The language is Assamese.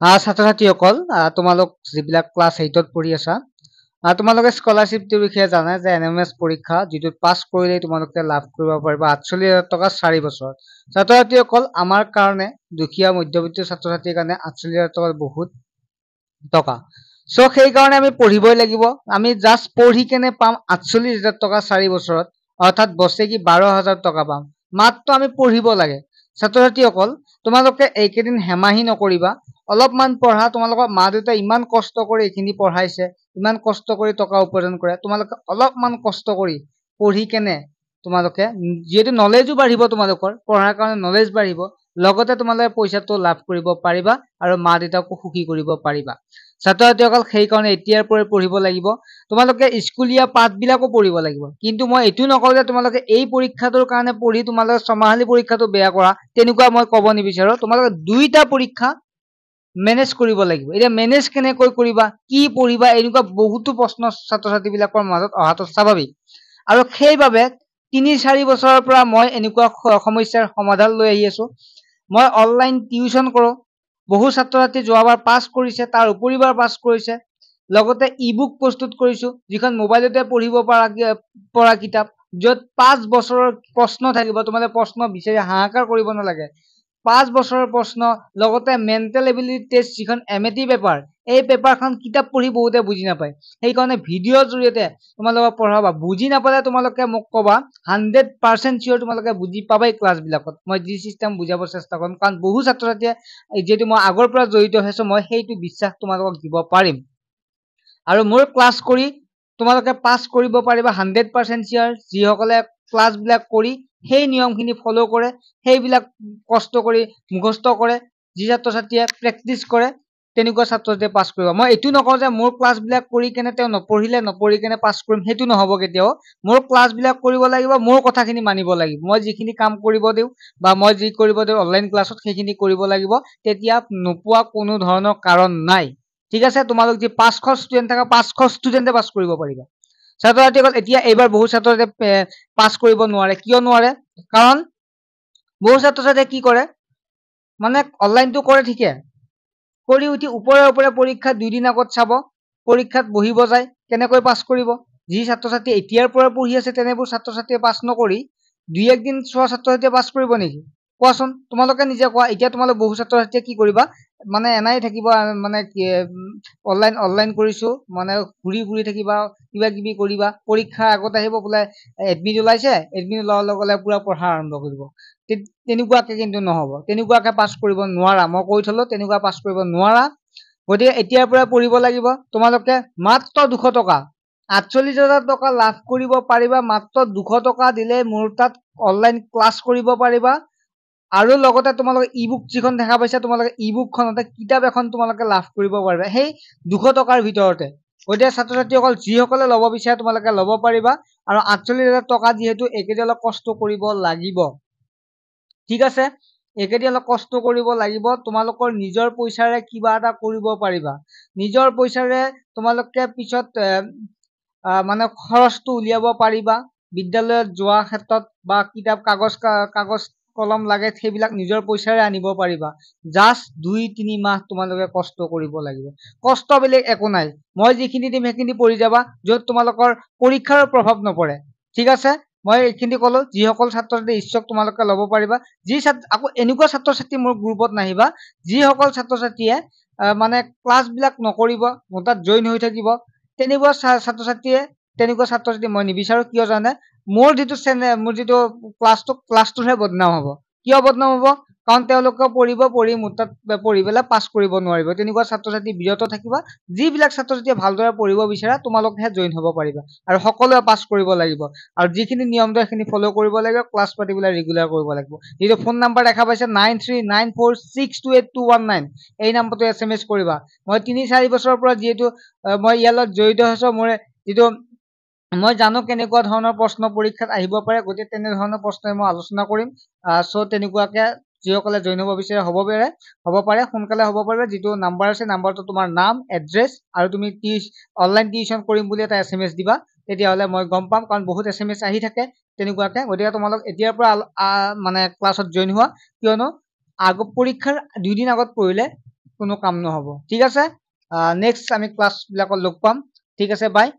ছাত্ৰ ছাত্ৰীসকল তোমালোক যিবিলাক ক্লাছ 8ত পঢ়ি আছা তোমালোকে স্কলাৰশ্বিপটোৰ বিষয়ে জানা যে এনএমএছ পৰীক্ষা যিটো পাছ কৰিলে তোমালোকে লাভ কৰিব পাৰিবা 48,000 টকা 4 বছৰত ছাত্ৰ ছাত্ৰীসকল আমাৰ কাৰণে দুখীয়া মধ্যবিত্ত ছাত্ৰ ছাত্ৰীৰ কাৰণে 48,000 টকা বহুত টকা সো সেই কাৰণে আমি পঢ়িবই লাগিব আমি জাস্ট পঢ়ি কেনে পাম 48,000 টকা 4 বছৰত অৰ্থাৎ বছৰেকি 12,000 টকা পাম মাত্ৰ আমি পঢ়িব লাগে ছাত্ৰ ছাত্ৰীসকল তোমালোকে এইকেইদিন হেমাহি নকৰিবা অলপমান পঢ়া তোমালোকৰ মা দেউতাই ইমান কষ্ট কৰি এইখিনি পঢ়াইছে ইমান কষ্ট কৰি টকা উপাৰ্জন কৰে তোমালোকে অলপমান কষ্ট কৰি পঢ়ি কেনে তোমালোকে যিহেতু নলেজো বাঢ়িব তোমালোকৰ পঢ়াৰ কাৰণে নলেজ বাঢ়িব লগতে তোমালোকে পইচাটো লাভ কৰিব পাৰিবা আৰু মা দেউতাকো সুখী কৰিব পাৰিবা ছাত্ৰ ছাত্ৰীসকল সেইকাৰণে এতিয়াৰ পৰাই পঢ়িব লাগিব তোমালোকে স্কুলীয়া পাঠবিলাকো পঢ়িব লাগিব কিন্তু মই এইটো নকওঁ যে তোমালোকে এই পৰীক্ষাটোৰ কাৰণে পঢ়ি তোমালোকে ছমাহিলী পৰীক্ষাটো বেয়া কৰা তেনেকুৱা মই ক'ব নিবিচাৰো তোমালোকে দুইটা পৰীক্ষা মেনেজ কৰিব লাগিব এতিয়া মেনেজ কেনেকৈ কৰিবা কি পঢ়িবা এনেকুৱা বহুতো প্ৰশ্ন ছাত্ৰ ছাত্ৰীবিলাকৰ মাজত অহাটো স্বাভাৱিক আৰু সেইবাবে 3-4 বছৰৰ পৰা মই এনেকুৱা সমস্যাৰ সমাধান লৈ আহি আছো মই অনলাইন টিউচন কৰো বহু ছাত্ৰ ছাত্ৰী যোৱাবাৰ পাছ কৰিছে তাৰ উপৰিবাৰ পাছ কৰিছে লগতে ইবুক প্ৰস্তুত কৰিছো যিখন মোবাইলতে পঢ়িব পৰা কিতাপ য'ত 5 বছৰৰ প্ৰশ্ন থাকিব তোমালোকে প্ৰশ্ন বিচাৰি হাহাকাৰ কৰিব নালাগে 5 বছৰৰ প্ৰশ্ন লগতে মেণ্টেল এবিলিটি টেষ্ট যিখন এমএটি পেপাৰ এই পেপাৰখন কিতাপ পঢ়ি বহুতে বুজি নাপায় সেইকাৰণে ভিডিঅ'ৰ জৰিয়তে তোমালোকে পঢ়াবা বুজি নাপালে তোমালোকে মোক ক'বা 100% চিয়ৰ তোমালোকে বুজি পাবাই ক্লাছবিলাকত মই যি চিষ্টেম বুজাব চেষ্টা কৰিম কাৰণ বহু ছাত্ৰ ছাত্ৰীয়ে যিহেতু মই আগৰ পৰা জড়িত হৈছো মই সেইটো বিশ্বাস তোমালোকক দিব পাৰিম আৰু মোৰ ক্লাছ কৰি তোমালোকে পাছ কৰিব পাৰিবা 100% চিয়ৰ যিসকলে ক্লাছবিলাক কৰি সেই নিয়মখিনি ফলো কৰে সেইবিলাক কষ্ট কৰি মুখস্থ কৰে যি ছাত্ৰ ছাত্ৰীয়ে প্ৰেক্টিচ কৰে তেনেকুৱা ছাত্ৰ ছাত্ৰীয়ে পাছ কৰিব মই এইটো নকওঁ যে মোৰ ক্লাছবিলাক কৰি কেনে তেওঁ নপঢ়ি কেনে পাছ কৰিম সেইটো নহ'ব কেতিয়াও মোৰ ক্লাছবিলাক কৰিব লাগিব মোৰ কথাখিনি মানিব লাগিব মই যিখিনি কাম কৰিব দিওঁ বা মই যি কৰিব দিওঁ অনলাইন ক্লাছত সেইখিনি কৰিব লাগিব তেতিয়া নোপোৱা কোনো ধৰণৰ কাৰণ নাই ঠিক আছে তোমালোক যি 500 ষ্টুডেণ্ট থাকা 500 ষ্টুডেণ্টে পাছ কৰিব পাৰিবা ছাত্ৰ ছাত্ৰীসকল এতিয়া এইবাৰ বহু ছাত্ৰ ছাত্ৰীয়ে পাছ কৰিব নোৱাৰে কিয় নোৱাৰে কাৰণ বহু ছাত্ৰ ছাত্ৰীয়ে কি কৰে মানে অনলাইনটো কৰে ঠিকে কৰি উঠি ওপৰে পৰীক্ষা 2 দিন আগত চাব পৰীক্ষাত বহিব যায় কেনেকৈ পাছ কৰিব যি ছাত্ৰ ছাত্ৰী এতিয়াৰ পৰা পঢ়ি আছে তেনেবোৰ ছাত্ৰ ছাত্ৰীয়ে পাছ নকৰি 2-1 দিন চোৱা ছাত্ৰ ছাত্ৰীয়ে পাছ কৰিব নেকি কোৱাচোন তোমালোকে নিজে কোৱা এতিয়া তোমালোক বহু ছাত্ৰ ছাত্ৰীয়ে কি কৰিবা মানে এনাই থাকিব মানে অনলাইন কৰিছো মানে ঘূৰি থাকিবা কিবা কিবি কৰিবা পৰীক্ষাৰ আগত আহিব বোলে এডমিট ওলাইছে এডমিট ওলোৱাৰ লগে লগে পুৰা পঢ়া আৰম্ভ কৰিব তেনেকুৱাকে কিন্তু নহ'ব তেনেকুৱাকে পাছ কৰিব নোৱাৰা মই কৈ থলো তেনেকুৱা পাছ কৰিব নোৱাৰা গতিকে এতিয়াৰ পৰা পঢ়িব লাগিব তোমালোকে মাত্ৰ 200 টকা 48,000 টকা লাভ কৰিব পাৰিবা মাত্ৰ 200 টকা দিলে মোৰ তাত অনলাইন ক্লাছ কৰিব পাৰিবা আৰু লগতে তোমালোকে ইবুক যিখন দেখা পাইছা তোমালোকে ইবুকখনতে কিতাপ এখন তোমালোকে লাভ কৰিব পাৰিবা সেই 200 টকাৰ ভিতৰতে গতিকে ছাত্ৰ ছাত্ৰীসকল যিসকলে ল'ব বিচাৰে তোমালোকে ল'ব পাৰিবা আৰু 48,000 টকা যিহেতু একেদিন অলপ কষ্ট কৰিব লাগিব ঠিক আছে একেদিন অলপ কষ্ট কৰিব লাগিব তোমালোকৰ নিজৰ পইচাৰে কিবা এটা কৰিব পাৰিবা নিজৰ পইচাৰে তোমালোকে পিছত মানে খৰচটো উলিয়াব পাৰিবা বিদ্যালয়ত যোৱা ক্ষেত্ৰত বা কিতাপ কাগজ কলম লাগে সেইবিলাক নিজৰ পইচাৰে আনিব পাৰিবা জাস্ট 2-3 মাহ তোমালোকে কষ্ট কৰিব লাগিব কষ্ট বেলেগ একো নাই মই যিখিনি দিম সেইখিনি পঢ়ি যাবা য'ত তোমালোকৰ পৰীক্ষাৰ প্ৰভাৱ নপৰে ঠিক আছে মই এইখিনি ক'লো যিসকল ছাত্ৰ ছাত্ৰী ইচ্ছুক তোমালোকে ল'ব পাৰিবা যি আকৌ এনেকুৱা ছাত্ৰ ছাত্ৰী মোৰ গ্ৰুপত নাহিবা যিসকল ছাত্ৰ ছাত্ৰীয়ে মানে ক্লাছবিলাক নকৰিব মোৰ তাত জইন হৈ থাকিব তেনেকুৱা ছাত্ৰ ছাত্ৰী মই নিবিচাৰো কিয় জানে মোৰ যিটো ক্লাছটোহে বদনাম হ'ব কিয় বদনাম হ'ব কাৰণ তেওঁলোকে পঢ়ি মোৰ তাত পঢ়ি পেলাই পাছ কৰিব নোৱাৰিব তেনেকুৱা ছাত্ৰ ছাত্ৰী বিৰত থাকিবা যিবিলাক ছাত্ৰ ছাত্ৰীয়ে ভালদৰে পঢ়িব বিচাৰা তোমালোকেহে জইন হ'ব পাৰিবা আৰু সকলোৱে পাছ কৰিব লাগিব আৰু যিখিনি নিয়ম সেইখিনি ফলো কৰিব লাগিব ক্লাছ পাতিবলৈ ৰেগুলাৰ কৰিব লাগিব যিটো ফোন নাম্বাৰ দেখা পাইছে 9394628219 এই নাম্বাৰটো SMS কৰিবা মই 3-4 বছৰৰ পৰা যিহেতু মই ইয়াৰ লগত জড়িত হৈছো মোৰ যিটো মই জানো কেনেকুৱা ধৰণৰ প্ৰশ্ন পৰীক্ষাত আহিব পাৰে গতিকে তেনে ধৰণৰ প্ৰশ্নই মই আলোচনা কৰিম সো তেনেকুৱাকে যিসকলে জইন হ'ব বিচাৰে হ'ব পাৰে সোনকালে হ'ব পাৰে যিটো নাম্বাৰ আছে নাম্বাৰটো তোমাৰ নাম এড্ৰেছ আৰু তুমি অনলাইন টিউচন কৰিম বুলি এটা SMS দিবা তেতিয়াহ'লে মই গম পাম কাৰণ বহুত SMS আহি থাকে তেনেকুৱাকে গতিকে তোমালোক এতিয়াৰ পৰা মানে ক্লাছত জইন হোৱা কিয়নো পৰীক্ষাৰ 2 দিন আগত পঢ়িলে কোনো কাম নহ'ব ঠিক আছে নেক্সট আমি ক্লাছ বিলাকত লগ পাম ঠিক আছে বাই